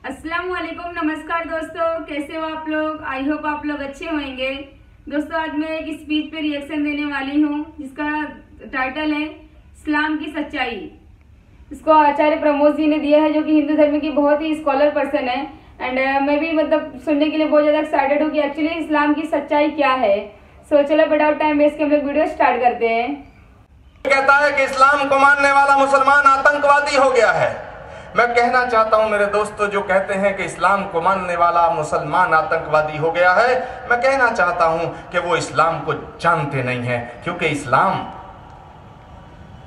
अस्सलाम वालेकुम, नमस्कार दोस्तों, कैसे हो आप लोग। आई होप आप लोग अच्छे होंगे। दोस्तों आज मैं एक स्पीच पे रिएक्शन देने वाली हूँ जिसका टाइटल है इस्लाम की सच्चाई। इसको आचार्य प्रमोद जी ने दिया है जो कि हिंदू धर्म की बहुत ही स्कॉलर पर्सन है। एंड मैं भी सुनने के लिए बहुत ज्यादा एक्साइटेड हूँ कि एक्चुअली इस्लाम की सच्चाई क्या है। सो चलो विदाउट टाइम वेस्ट के हम लोग वीडियो स्टार्ट करते हैं। कहता है कि इस्लाम को मानने वाला मुसलमान आतंकवादी हो गया है। मैं कहना चाहता हूं मेरे दोस्तों जो कहते हैं कि इस्लाम को मानने वाला मुसलमान आतंकवादी हो गया है, मैं कहना चाहता हूं कि वो इस्लाम को जानते नहीं हैं, क्योंकि इस्लाम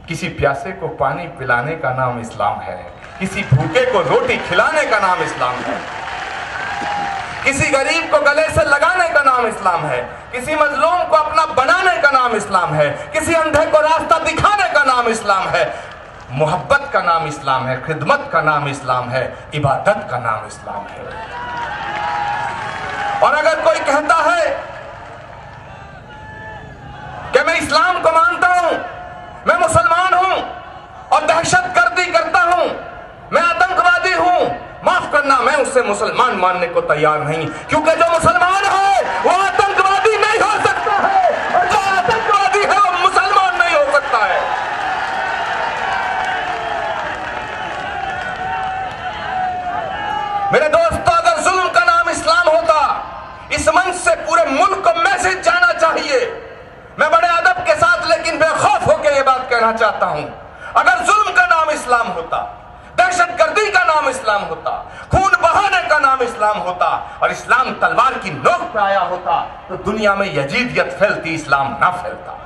किसी प्यासे को पानी पिलाने का नाम इस्लाम है, किसी भूखे को रोटी खिलाने का नाम इस्लाम है, किसी गरीब को गले से लगाने का नाम इस्लाम है, किसी मजलूम को अपना बनाने का नाम इस्लाम है, किसी अंधे को रास्ता दिखाने का नाम इस्लाम है, मोहब्बत का नाम इस्लाम है, खिदमत का नाम इस्लाम है, इबादत का नाम इस्लाम है। और अगर कोई कहता है कि मैं इस्लाम को मानता हूं, मैं मुसलमान हूं और दहशतगर्दी करता हूं, मैं आतंकवादी हूं, माफ करना, मैं उससे मुसलमान मानने को तैयार नहीं, क्योंकि जो मुसलमान है वो आतंकवादी नहीं हो सकता है और जो आतंकवादी है वो मुसलमान नहीं हो सकता है। मेरे दोस्तों, अगर जुल्म का नाम इस्लाम होता, इस मंच से पूरे मुल्क को मैसेज जाना चाहिए। मैं बड़े अदब के साथ लेकिन बेखौफ होकर यह बात कहना चाहता हूं, अगर जुल्म का नाम इस्लाम होता, दहशतगर्दी का नाम इस्लाम होता, खून बहाने का नाम इस्लाम होता और इस्लाम तलवार की नोक पे आया होता, तो दुनिया में यजीदियत फैलती, इस्लाम ना फैलता।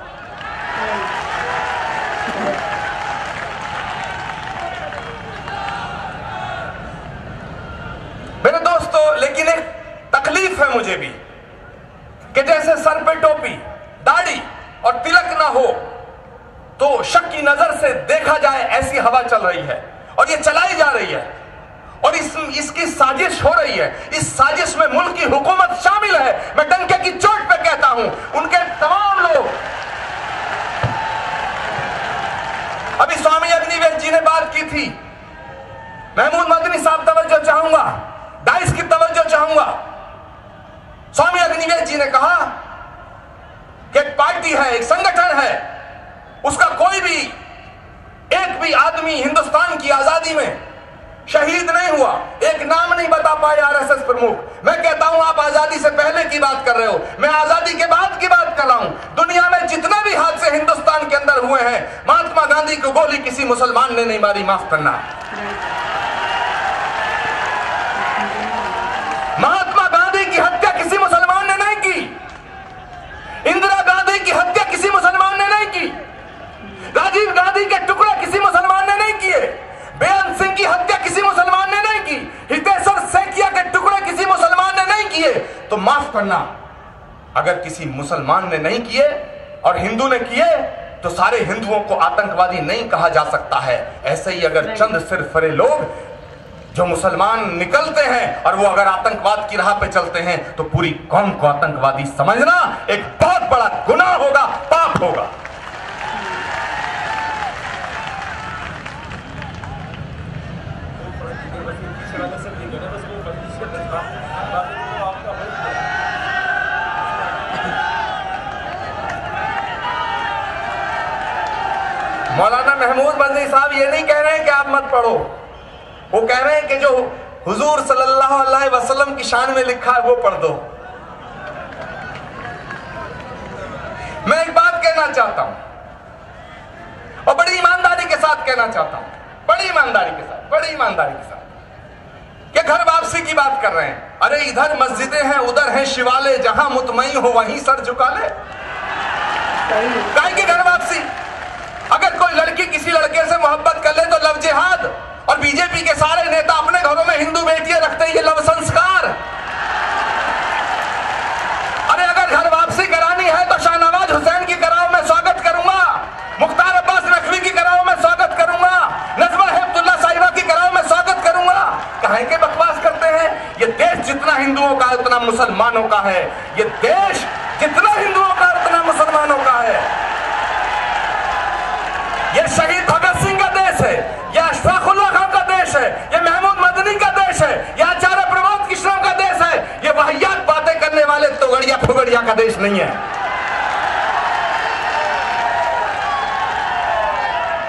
मेरे दोस्तों, लेकिन एक तकलीफ है मुझे भी कि जैसे सर पे टोपी, दाढ़ी और तिलक ना हो तो शक की नजर से देखा जाए, ऐसी हवा चल रही है और ये चलाई जा रही है और इसकी साजिश हो रही है। इस साजिश में मुल्क की हुकूमत शामिल है। मैं डंके की चोट पे कहता हूं, उनके तमाम लोग। अभी स्वामी अग्निवेश जी ने बात की थी, महमूद मदनी साहब तवज्जो चाहूंगा, डाइस की तवज्जो चाहूंगा। स्वामी अग्निवेश जी ने कहा कि एक पार्टी है, एक संगठन है, उसका कोई भी एक भी आदमी हिंदुस्तान की आजादी में शहीद नहीं हुआ, एक नाम नहीं बता पाए आरएसएस प्रमुख। मैं कहता हूं आप आजादी से पहले की बात कर रहे हो, मैं आजादी के बाद की बात कर रहा हूं। दुनिया में जितने भी हादसे हिंदुस्तान के अंदर हुए हैं, महात्मा गांधी को गोली किसी मुसलमान ने नहीं मारी, माफ करना। महात्मा गांधी की हत्या किसी मुसलमान ने नहीं की, इंदिरा गांधी की हत्या किसी मुसलमान ने नहीं की, राजीव गांधी के टुकड़े किसी मुसलमान ने नहीं किए, बेअंत सिंह की हत्या किसी मुसलमान ने नहीं की, हितेश्वर सैकिया के टुकड़े किसी मुसलमान ने नहीं किए। तो माफ करना, अगर किसी मुसलमान ने नहीं किए और हिंदू ने किए तो सारे हिंदुओं को आतंकवादी नहीं कहा जा सकता है। ऐसे ही अगर चंद सिरफरे लोग जो मुसलमान निकलते हैं और वो अगर आतंकवाद की राह पे चलते हैं तो पूरी कौम को आतंकवादी समझना एक बहुत बड़ा गुनाह होगा, पाप होगा। मौलाना महमूद मदनी साहब ये नहीं कह रहे हैं कि आप मत पढ़ो, वो कह रहे हैं कि जो हुजूर सल्लल्लाहु अलैहि वसल्लम की शान में लिखा है वो पढ़ दो। मैं एक बात कहना चाहता हूं और बड़ी ईमानदारी के साथ कहना चाहता हूं, बड़ी ईमानदारी के साथ कि घर वापसी की बात कर रहे हैं। अरे इधर मस्जिदें हैं, उधर हैं शिवालय, जहां मुतमईन हो वहीं सर झुका ले। काहे की घर वापसी? अगर कोई लड़की किसी लड़के से मोहब्बत कर ले तो लव जिहाद, और बीजेपी के सारे नेता अपने घरों में हिंदू बेटियां रखते हैं, ये लव संस्कार। अरे अगर घर वापसी करानी है तो शाहनवाज हुसैन की कराओ, मैं स्वागत करूंगा। मुख्तार अब्बास नकवी की कराओ, मैं स्वागत करूंगा। नजमा हेपतुल्लाह साहिबा की कराओ, मैं स्वागत करूंगा। काहे के बकवास करते हैं? ये देश जितना हिंदुओं का उतना मुसलमानों का है, ये देश जितना हिंदुओं का उतना मुसलमानों का है। ये शहीद भगत सिंह का देश है, ये अशफाकुल्लाह खान का देश है, ये महमूद मदनी का देश है, ये नहीं है।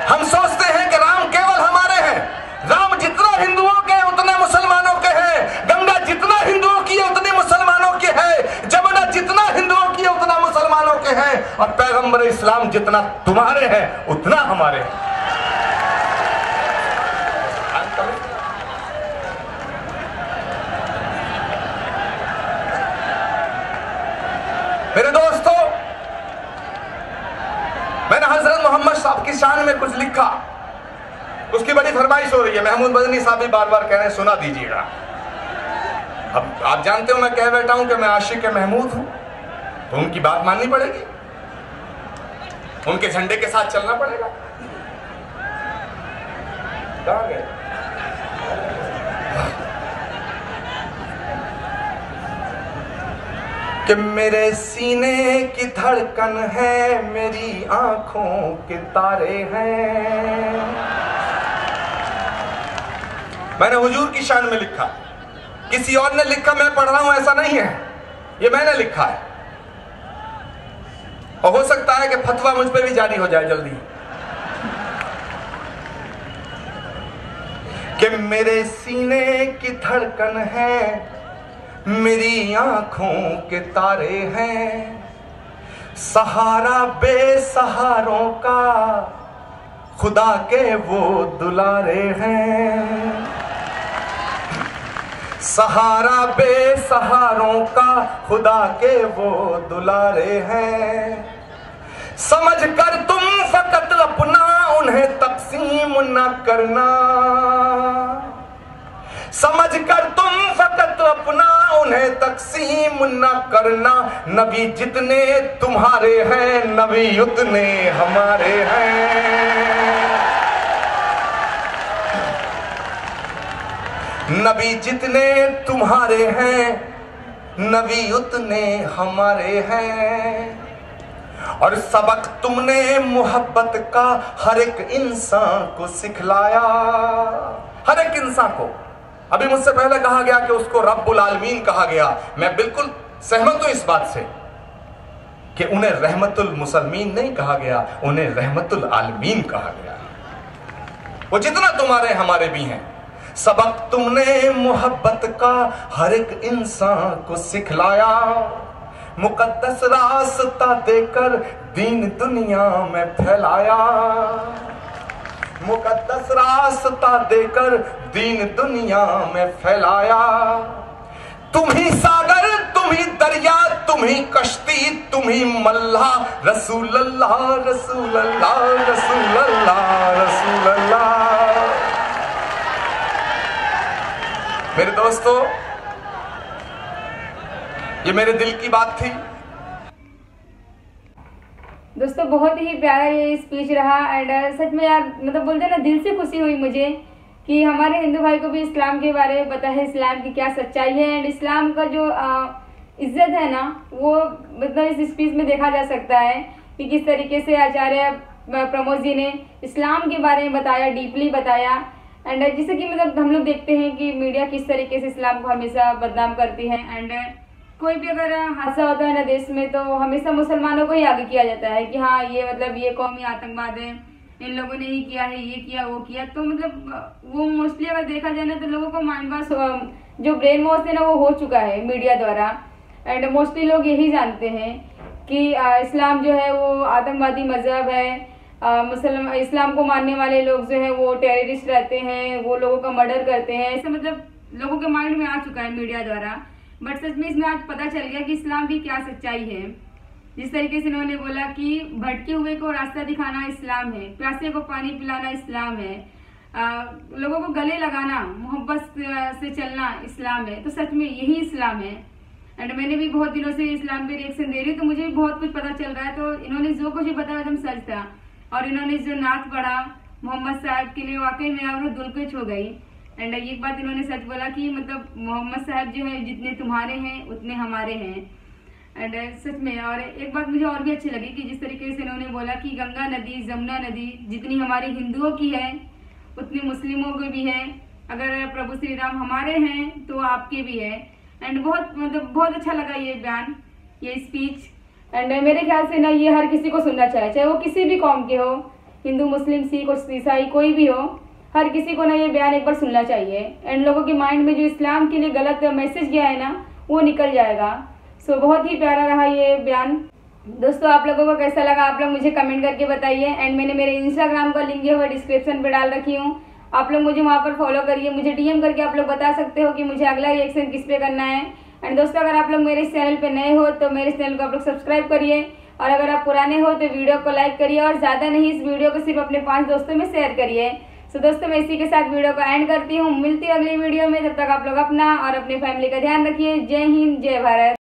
हम सोचते हैं कि राम केवल हमारे हैं। राम जितना हिंदुओं के उतने मुसलमानों के हैं। गंगा जितना हिंदुओं की है उतनी मुसलमानों की है। जमुना जितना हिंदुओं की है उतना मुसलमानों के हैं। और पैगंबर इस्लाम जितना तुम्हारे हैं उतना हमारे हैं। मेरे दोस्तों, मैंने हजरत मोहम्मद साहब की शान में कुछ लिखा, उसकी बड़ी फरमाइश हो रही है। महमूद मदनी साहब भी बार बार कह रहे हैं सुना दीजिएगा। अब आप जानते हो मैं कह बैठा हूं कि मैं आशिक महमूद हूं, तो उनकी बात माननी पड़ेगी, उनके झंडे के साथ चलना पड़ेगा। कहां गए? कि मेरे सीने की धड़कन है, मेरी आंखों के तारे हैं। मैंने हुजूर की शान में लिखा, किसी और ने लिखा मैं पढ़ रहा हूं ऐसा नहीं है, ये मैंने लिखा है। और हो सकता है कि फतवा मुझ पे भी जारी हो जाए जल्दी। कि मेरे सीने की धड़कन है, मेरी आंखों के तारे हैं। सहारा बेसहारों का खुदा के वो दुलारे हैं। सहारा बेसहारों का खुदा के वो दुलारे हैं। समझ कर तुम फकत अपना उन्हें तकसीम न करना। समझ कर तुम फकत अपना उन्हें तकसीम न करना। नबी जितने तुम्हारे हैं नबी उतने हमारे हैं। नबी जितने तुम्हारे हैं नबी उतने हमारे हैं। और सबक तुमने मोहब्बत का हर एक इंसान को सिखलाया। हर एक इंसान को। अभी मुझसे पहले कहा गया कि उसको रब्बुल आलमीन कहा गया। मैं बिल्कुल सहमत हूं इस बात से कि उन्हें रहमतुल मुसलमीन नहीं कहा गया, उन्हें रहमतुल आलमीन कहा गया। वो जितना तुम्हारे हमारे भी हैं। सबक तुमने मोहब्बत का हर एक इंसान को सिखलाया। मुकद्दस रास्ता देकर दीन दुनिया में फैलाया। मुकद्दस रास्ता देकर दीन दुनिया में फैलाया। तुम ही सागर, तुम ही दरिया, तुम ही कश्ती, तुम ही मल्ला। रसूल अल्लाह रसूल अल्लाह रसूल अल्लाह रसूल अल्लाह। मेरे दोस्तों, ये मेरे दिल की बात थी। दोस्तों बहुत ही प्यारा ये स्पीच रहा एंड सच में यार मतलब बोलते हैं ना दिल से खुशी हुई मुझे कि हमारे हिंदू भाई को भी इस्लाम के बारे में पता है, इस्लाम की क्या सच्चाई है एंड इस्लाम का जो इज्जत है ना वो मतलब इस स्पीच में देखा जा सकता है कि किस तरीके से आचार्य प्रमोद जी ने इस्लाम के बारे में बताया, डीपली बताया। एंड जैसे कि मतलब हम लोग देखते हैं कि मीडिया किस तरीके से इस्लाम को हमेशा बदनाम करती है एंड कोई भी अगर हादसा होता है ना देश में तो हमेशा मुसलमानों को ही आगे किया जाता है कि हाँ ये मतलब ये कौमी आतंकवाद है, इन लोगों ने ही किया है, ये किया वो किया। तो मतलब वो मोस्टली अगर देखा जाए ना तो लोगों को माइंड वॉश जो ब्रेन वॉश है ना वो हो चुका है मीडिया द्वारा। एंड मोस्टली लोग यही जानते हैं कि इस्लाम जो है वो आतंकवादी मजहब है। इस्लाम को मानने वाले लोग जो है वो टेररिस्ट रहते हैं, वो लोगों का मर्डर करते हैं, ऐसे मतलब लोगों के माइंड में आ चुका है मीडिया द्वारा। बट सच में इसमें आज पता चल गया कि इस्लाम की क्या सच्चाई है। जिस तरीके से इन्होंने बोला कि भटके हुए को रास्ता दिखाना इस्लाम है, प्यासे को पानी पिलाना इस्लाम है, लोगों को गले लगाना, मोहब्बत से चलना इस्लाम है। तो सच में यही इस्लाम है। एंड मैंने भी बहुत दिनों से इस्लाम पे रिएक्शन दे रही हूँ तो मुझे भी बहुत कुछ पता चल रहा है। तो इन्होंने जो कुछ भी बताया एकदम सच था। और इन्होंने जो नात पढ़ा मोहम्मद साहब के लिए वाकई में आप दिल को छू गई। एंड एक बात इन्होंने सच बोला कि मतलब मोहम्मद साहब जो है जितने तुम्हारे हैं उतने हमारे हैं। एंड सच में और एक बात मुझे और भी अच्छी लगी कि जिस तरीके से इन्होंने बोला कि गंगा नदी जमुना नदी जितनी हमारी हिंदुओं की है उतनी मुस्लिमों की भी है। अगर प्रभु श्री राम हमारे हैं तो आपके भी है। एंड बहुत मतलब बहुत अच्छा लगा ये बयान, ये स्पीच। एंड मेरे ख्याल से ना ये हर किसी को सुनना चाहिए, चाहे वो किसी भी कौम के हो, हिंदू, मुस्लिम, सिख, ईसाई, कोई भी हो, हर किसी को ना ये बयान एक बार सुनना चाहिए। एंड लोगों के माइंड में जो इस्लाम के लिए गलत मैसेज गया है ना, वो निकल जाएगा। सो बहुत ही प्यारा रहा ये बयान। दोस्तों आप लोगों को कैसा लगा आप लोग मुझे कमेंट करके बताइए। एंड मैंने मेरे इंस्टाग्राम का लिंक है वो डिस्क्रिप्शन पे डाल रखी हूँ, आप लोग मुझे वहाँ पर फॉलो करिए। मुझे डीएम करके आप लोग बता सकते हो कि मुझे अगला रिएक्शन किस पे करना है। एंड दोस्तों अगर आप लोग मेरे इस चैनल पे नए हो तो मेरे इस चैनल को आप लोग सब्सक्राइब करिए, और अगर आप पुराने हो तो वीडियो को लाइक करिए, और ज़्यादा नहीं इस वीडियो को सिर्फ अपने 5 दोस्तों में शेयर करिए। सो दोस्तों मैं इसी के साथ वीडियो को एंड करती हूँ, मिलती है अगली वीडियो में। तब तक आप लोग अपना और अपने फैमिली का ध्यान रखिए। जय हिंद, जय भारत।